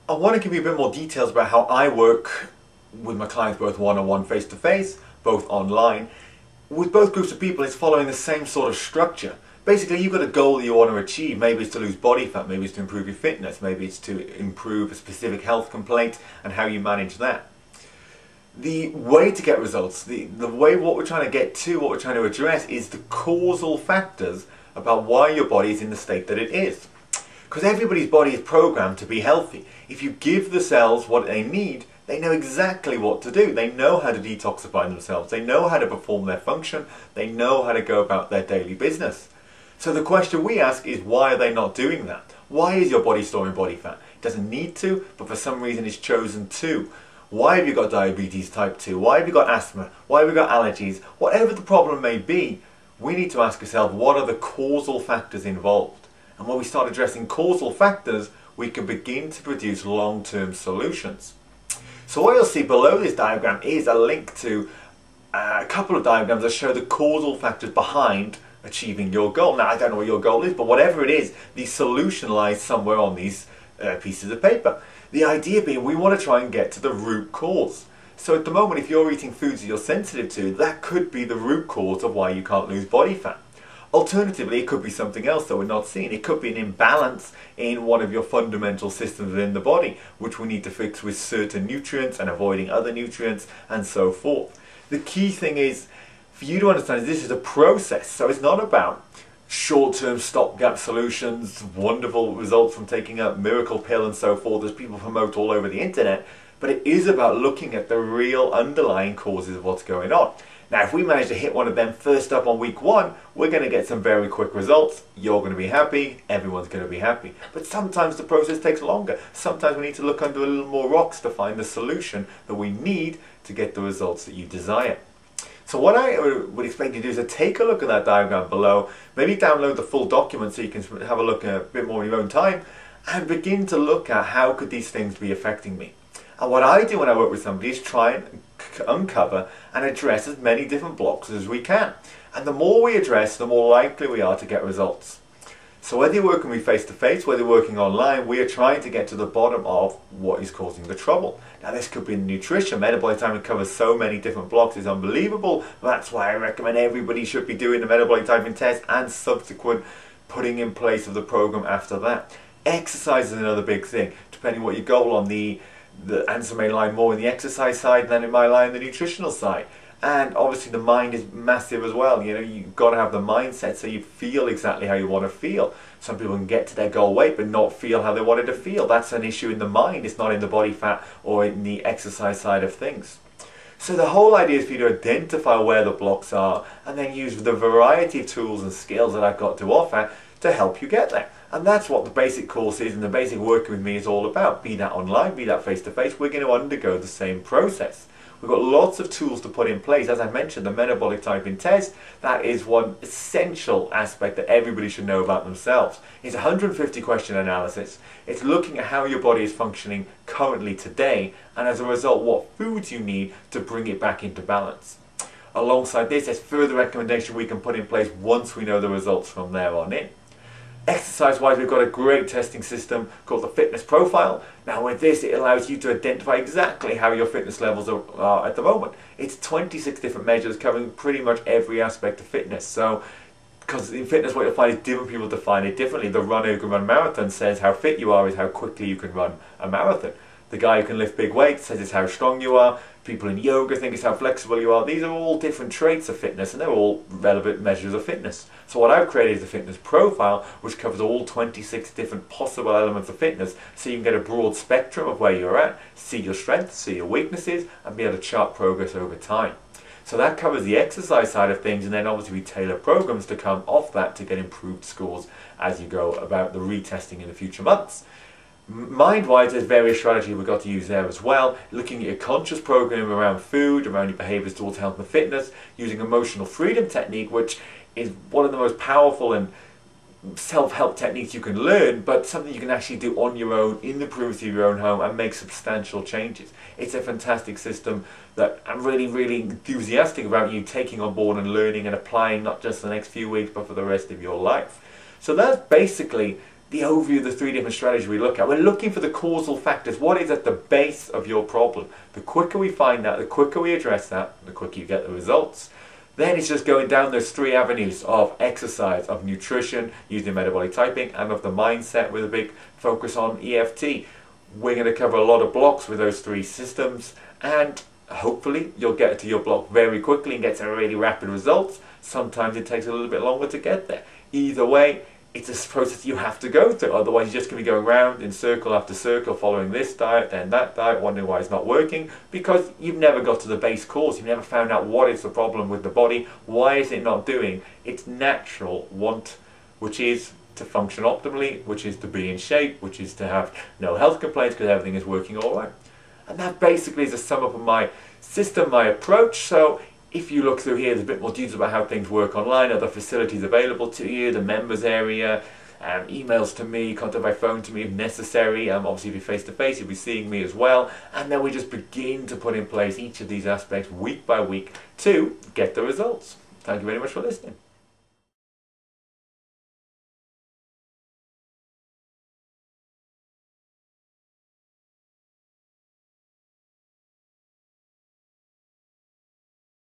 I want to give you a bit more details about how I work with my clients, both one-on-one, face-to-face, both online. With both groups of people, it's following the same sort of structure. Basically, you've got a goal that you want to achieve. Maybe it's to lose body fat, maybe it's to improve your fitness, maybe it's to improve a specific health complaint and how you manage that. The way to get results, the way what we're trying to get to, what we're trying to address is the causal factors about why your body is in the state that it is. Because everybody's body is programmed to be healthy. If you give the cells what they need, they know exactly what to do. They know how to detoxify themselves. They know how to perform their function. They know how to go about their daily business. So the question we ask is, why are they not doing that? Why is your body storing body fat? It doesn't need to, but for some reason it's chosen to. Why have you got diabetes type 2? Why have you got asthma? Why have you got allergies? Whatever the problem may be, we need to ask ourselves, what are the causal factors involved? And when we start addressing causal factors, we can begin to produce long-term solutions. So what you'll see below this diagram is a link to a couple of diagrams that show the causal factors behind achieving your goal. Now, I don't know what your goal is, but whatever it is, the solution lies somewhere on these pieces of paper. The idea being, we want to try and get to the root cause. So at the moment, if you're eating foods that you're sensitive to, that could be the root cause of why you can't lose body fat. Alternatively, it could be something else that we're not seeing. It could be an imbalance in one of your fundamental systems within the body, which we need to fix with certain nutrients and avoiding other nutrients and so forth. The key thing is for you to understand this is a process. So it's not about short-term stopgap solutions, wonderful results from taking a miracle pill and so forth, as people promote all over the internet, but it is about looking at the real underlying causes of what's going on. Now, if we manage to hit one of them first up on week 1, we're going to get some very quick results. You're going to be happy, everyone's going to be happy. But sometimes the process takes longer. Sometimes we need to look under a little more rocks to find the solution that we need to get the results that you desire. So what I would expect you to do is to take a look at that diagram below, maybe download the full document so you can have a look a bit more in your own time, and begin to look at how could these things be affecting me. And what I do when I work with somebody is try and uncover and address as many different blocks as we can. And the more we address, the more likely we are to get results. So whether you're working with face-to-face, whether you're working online, we are trying to get to the bottom of what is causing the trouble. Now this could be nutrition. Metabolic Typing covers so many different blocks, it's unbelievable. That's why I recommend everybody should be doing the Metabolic Typing test and subsequent putting in place of the program after that. Exercise is another big thing, depending what your goal on. The answer may lie more in the exercise side than it might lie in the nutritional side. And obviously the mind is massive as well. You know, you've got to have the mindset so you feel exactly how you want to feel. Some people can get to their goal weight but not feel how they wanted to feel. That's an issue in the mind. It's not in the body fat or in the exercise side of things. So the whole idea is for you to identify where the blocks are and then use the variety of tools and skills that I've got to offer to help you get there. And that's what the basic course is and the basic working with me is all about. Be that online, be that face-to-face, we're going to undergo the same process. We've got lots of tools to put in place. As I mentioned, the Metabolic Typing test, that is one essential aspect that everybody should know about themselves. It's 150 question analysis. It's looking at how your body is functioning currently today, and as a result, what foods you need to bring it back into balance. Alongside this, there's further recommendation we can put in place once we know the results from there on in. Exercise-wise, we've got a great testing system called the Fitness Profile. Now with this, it allows you to identify exactly how your fitness levels are at the moment. It's 26 different measures covering pretty much every aspect of fitness. So, because in fitness what you'll find is different people define it differently. The runner who can run marathon says how fit you are is how quickly you can run a marathon. The guy who can lift big weights says it's how strong you are. People in yoga think it's how flexible you are. These are all different traits of fitness and they're all relevant measures of fitness. So what I've created is a fitness profile which covers all 26 different possible elements of fitness so you can get a broad spectrum of where you're at, see your strengths, see your weaknesses and be able to chart progress over time. So that covers the exercise side of things, and then obviously we tailor programs to come off that to get improved scores as you go about the retesting in the future months. Mind-wise, there's various strategies we've got to use there as well, looking at your conscious program around food, around your behaviours towards health and fitness, using emotional freedom technique, which is one of the most powerful and self-help techniques you can learn, but something you can actually do on your own, in the privacy of your own home, and make substantial changes. It's a fantastic system that I'm really, really enthusiastic about you taking on board and learning and applying, not just the next few weeks, but for the rest of your life. So that's basically the overview of the 3 different strategies we look at. We're looking for the causal factors. What is at the base of your problem? The quicker we find that, the quicker we address that, the quicker you get the results. Then it's just going down those 3 avenues of exercise, of nutrition, using metabolic typing, and of the mindset with a big focus on EFT. We're going to cover a lot of blocks with those 3 systems, and hopefully you'll get to your block very quickly and get some really rapid results. Sometimes it takes a little bit longer to get there. Either way, it's a process you have to go through, otherwise you're just going to be going round in circle after circle, following this diet, then that diet, wondering why it's not working, because you've never got to the base cause. You've never found out what is the problem with the body, why is it not doing its natural want, which is to function optimally, which is to be in shape, which is to have no health complaints because everything is working all right. And that basically is a sum up of my system, my approach. So if you look through here, there's a bit more details about how things work online, other facilities available to you, the members area, emails to me, contact by phone to me if necessary. Obviously if you're face to face, you'll be seeing me as well. And then we just begin to put in place each of these aspects week by week to get the results. Thank you very much for listening.